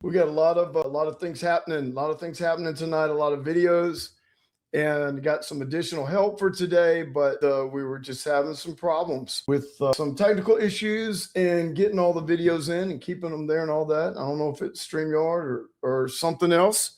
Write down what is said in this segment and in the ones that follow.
We got a lot of things happening. A lot of things happening tonight. A lot of videos, and got some additional help for today. But we were just having some problems with some technical issues and getting all the videos in and keeping them there and all that. I don't know if it's StreamYard or something else,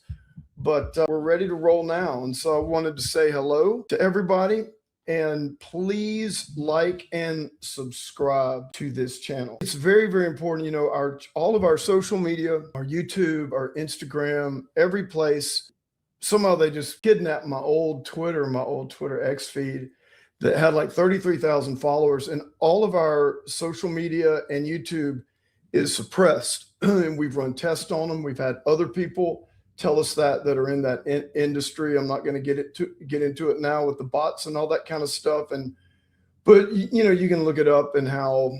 but we're ready to roll now. And so I wanted to say hello to everybody. And please like and subscribe to this channel. It's very, very important. You know, all of our social media, our YouTube, our Instagram, every place, somehow they just kidnapped my old Twitter X feed that had like 33,000 followers, and all of our social media and YouTube is suppressed. And we've run tests on them. We've had other people tell us that are in that industry. I'm not going to get into it now with the bots and all that kind of stuff. But you know, you can look it up, and how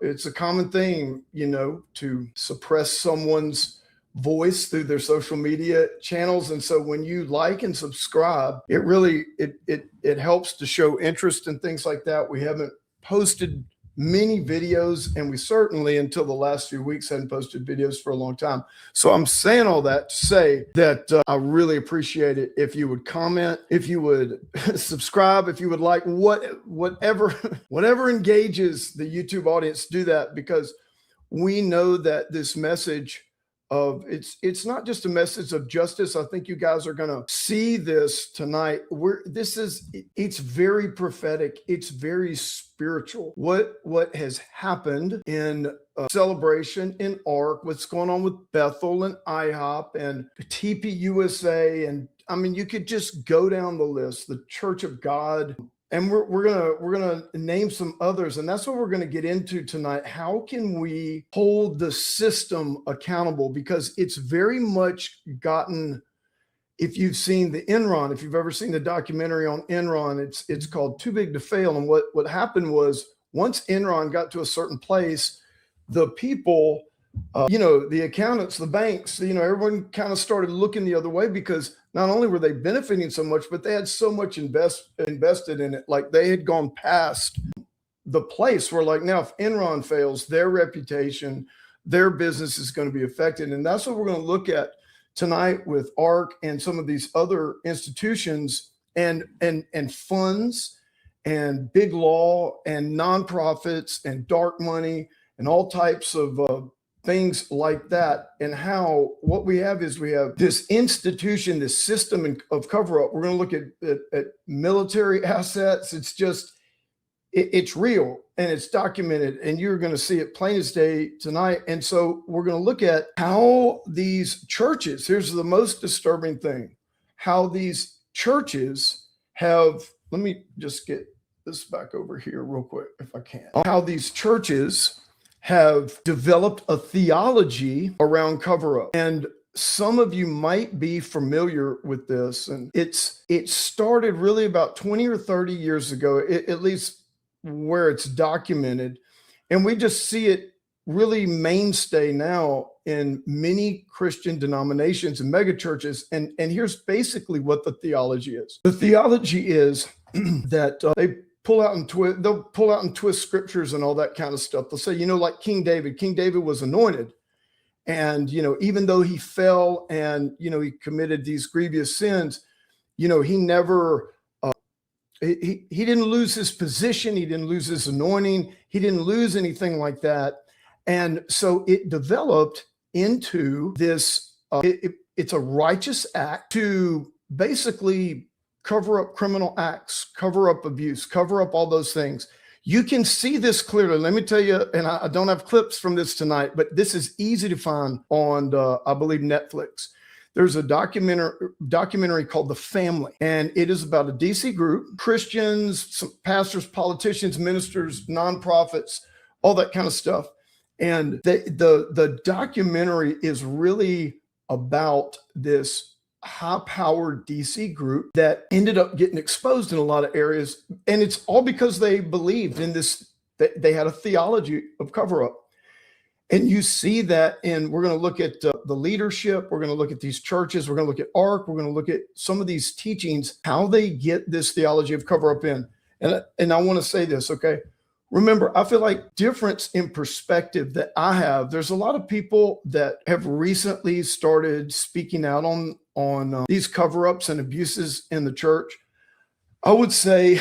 it's a common thing, you know, to suppress someone's voice through their social media channels. And so when you like and subscribe, it really it helps to show interest in things like that. We haven't posted many videos, and we certainly, until the last few weeks, hadn't posted videos for a long time. So I'm saying all that to say that I really appreciate it if you would comment, if you would subscribe, if you would like, whatever engages the YouTube audience, do that, because we know that this message of it's not just a message of justice. I think you guys are going to see this tonight. It's very prophetic. It's very spiritual. What has happened in Celebration, in ARC, what's going on with Bethel and IHOP and TPUSA, and I mean, you could just go down the list. The Church of God. And we're gonna name some others, and that's what we're gonna get into tonight. How can we hold the system accountable? Because it's very much gotten. If you've seen the Enron, if you've ever seen the documentary on Enron, it's called Too Big to Fail. And what happened was, once Enron got to a certain place, the people, you know, the accountants, the banks, you know, everyone kind of started looking the other way, because not only were they benefiting so much, but they had so much invested in it. Like, they had gone past the place where, like, now if Enron fails, their reputation, their business is going to be affected. And that's what we're going to look at tonight with ARC and some of these other institutions and funds and big law and nonprofits and dark money and all types of things like that, and how what we have is we have this institution, this system of cover-up. We're going to look at military assets. It's just, it's real and it's documented, and you're going to see it plain as day tonight. And so we're going to look at how these churches, here's the most disturbing thing, how these churches have, let me just get this back over here real quick if I can, how these churches have developed a theology around cover-up. And some of you might be familiar with this. And it started really about 20 or 30 years ago, at least where it's documented. And we just see it really mainstay now in many Christian denominations and megachurches. And here's basically what the theology is. The theology is that they'll pull out and twist scriptures and all that kind of stuff. They'll say, you know, like King David was anointed. And, you know, even though he fell and, you know, he committed these grievous sins, you know, he never, he didn't lose his position. He didn't lose his anointing. He didn't lose anything like that. And so it developed into this, it's a righteous act to basically cover up criminal acts, cover up abuse, cover up all those things. You can see this clearly. Let me tell you, and I don't have clips from this tonight, but this is easy to find on, I believe, Netflix. There's a documentary called The Family, and it is about a DC group, Christians, some pastors, politicians, ministers, nonprofits, all that kind of stuff. And the documentary is really about this high-powered DC group that ended up getting exposed in a lot of areas. And it's all because they believed in this, they had a theology of cover-up. And you see that, and we're going to look at the leadership. We're going to look at these churches. We're going to look at ARC. We're going to look at some of these teachings, how they get this theology of cover-up in. And I want to say this, okay? remember, I feel like difference in perspective that I have, there's a lot of people that have recently started speaking out on these cover-ups and abuses in the church. I would say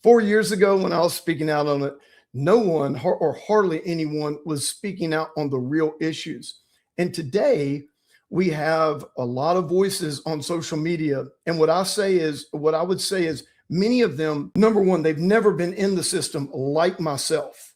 4 years ago when I was speaking out on it, no one or hardly anyone was speaking out on the real issues. And today we have a lot of voices on social media. And what I would say is many of them, number one, they've never been in the system like myself.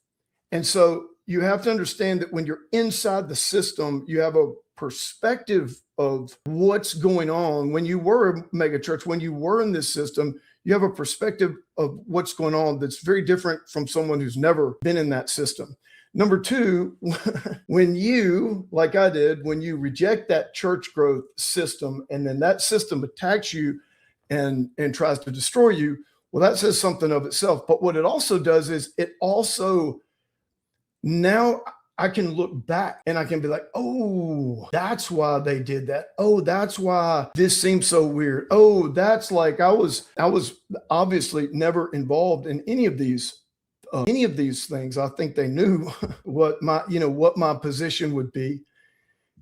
And so you have to understand that when you're inside the system, you have a perspective of what's going on. When you were a mega church, when you were in this system, you have a perspective of what's going on that's very different from someone who's never been in that system. Number two, when you, like I did, when you reject that church growth system and then that system attacks you and tries to destroy you, well, that says something of itself. But what it also does is it also, now I can look back and I can be like, oh, that's why they did that. Oh, that's why this seems so weird. Oh, that's like I was obviously never involved in any of these things. I think they knew what my position would be.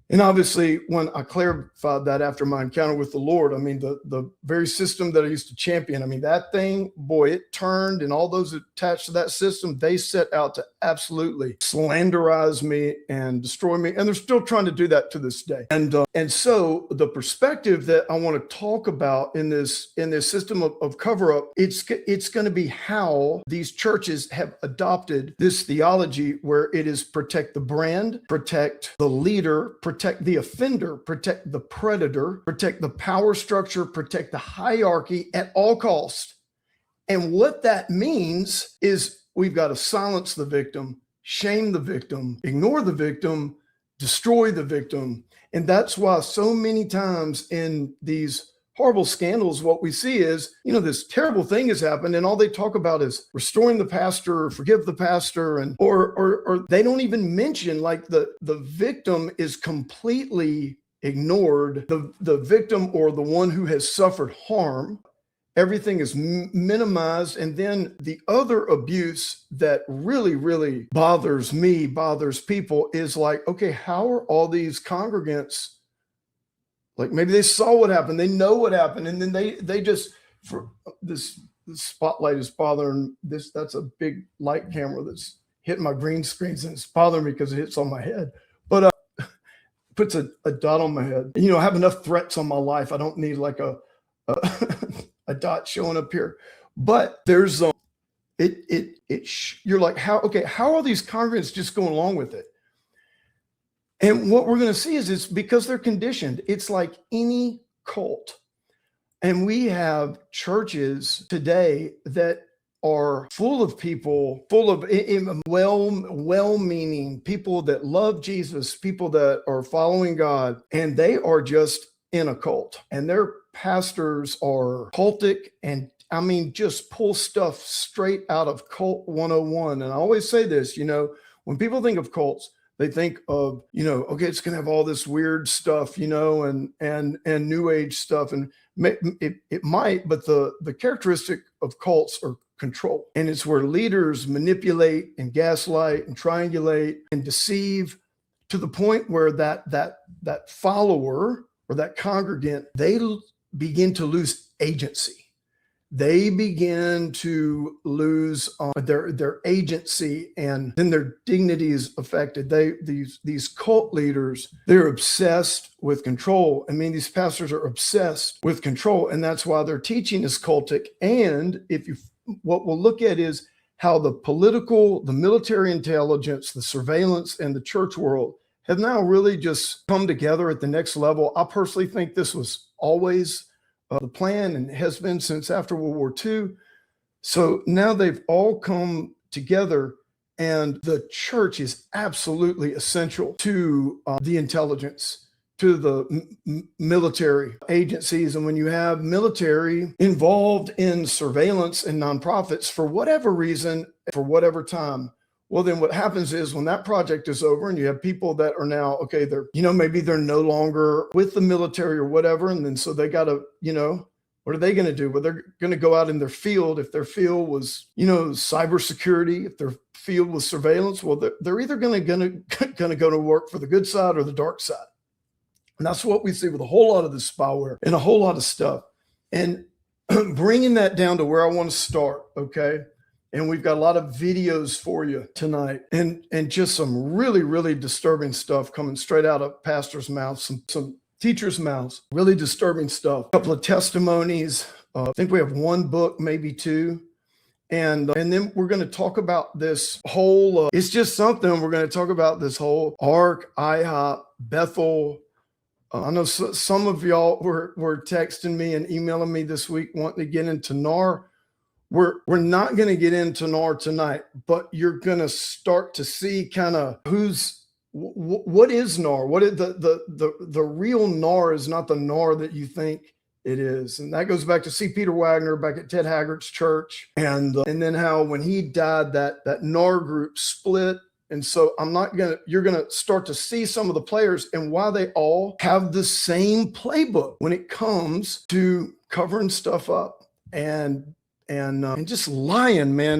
And obviously, when I clarified that after my encounter with the Lord, I mean, the very system that I used to champion, I mean, that thing, boy, it turned, and all those attached to that system, they set out to absolutely slanderize me and destroy me. And they're still trying to do that to this day. And so the perspective that I want to talk about in this system of cover-up, it's going to be how these churches have adopted this theology where it is protect the brand, protect the leader, protect the offender, protect the predator, protect the power structure, protect the hierarchy at all costs. And what that means is we've got to silence the victim, shame the victim, ignore the victim, destroy the victim. And that's why so many times in these horrible scandals, what we see is, this terrible thing has happened and all they talk about is restoring the pastor or forgive the pastor. And, or they don't even mention like the victim is completely ignored. The victim or the one who has suffered harm, everything is minimized. And then the other abuse that really, really bothers people is like, okay, how are all these congregants, like maybe they saw what happened, they know what happened, and then they just, for this spotlight is bothering this. That's a big light camera that's hitting my green screens and it's bothering me because it hits on my head. But puts a dot on my head. I have enough threats on my life. I don't need like a dot showing up here. But there's you're like, how are these congregants just going along with it? And what we're going to see is it's because they're conditioned. It's like any cult. And we have churches today that are full of people, full of well-meaning people that love Jesus, people that are following God, and they are just in a cult. And their pastors are cultic and just pull stuff straight out of Cult 101. And I always say this, when people think of cults, they think of, okay, it's going to have all this weird stuff, and new age stuff. And it might, but the characteristic of cults are control. And it's where leaders manipulate and gaslight and triangulate and deceive to the point where that follower or that congregant, they begin to lose agency. They begin to lose their agency, and then their dignity is affected. These cult leaders, they're obsessed with control. These pastors are obsessed with control, and that's why their teaching is cultic. And what we'll look at is how the political, the military intelligence, the surveillance, and the church world have now really just come together at the next level. I personally think this was always the plan and has been since after World War II. So now they've all come together, and the church is absolutely essential to the intelligence, to the military agencies. And when you have military involved in surveillance and nonprofits for whatever reason, for whatever time, well, then what happens is when that project is over and you have people that are now, maybe they're no longer with the military or whatever. And then so they got to, What are they going to do? Well, they're going to go out in their field. If their field was, cybersecurity, if their field was surveillance, well, they're either going to go to work for the good side or the dark side. And that's what we see with a whole lot of this spyware and a whole lot of stuff. And bringing that down to where I want to start, okay? And we've got a lot of videos for you tonight, and just some really, really disturbing stuff coming straight out of pastors' mouths, some teachers' mouths, really disturbing stuff. A couple of testimonies. I think we have one book, maybe two. And then we're going to talk about this whole, it's just something. We're going to talk about this whole Ark, IHOP, Bethel. I know some of y'all were texting me and emailing me this week wanting to get into NAR. We're not going to get into NAR tonight, but you're going to start to see kind of what is NAR? What is the real NAR is not the NAR that you think it is. And that goes back to C. Peter Wagner back at Ted Haggart's church. And then how when he died, that NAR group split. And so you're going to start to see some of the players and why they all have the same playbook when it comes to covering stuff up and just lying, man.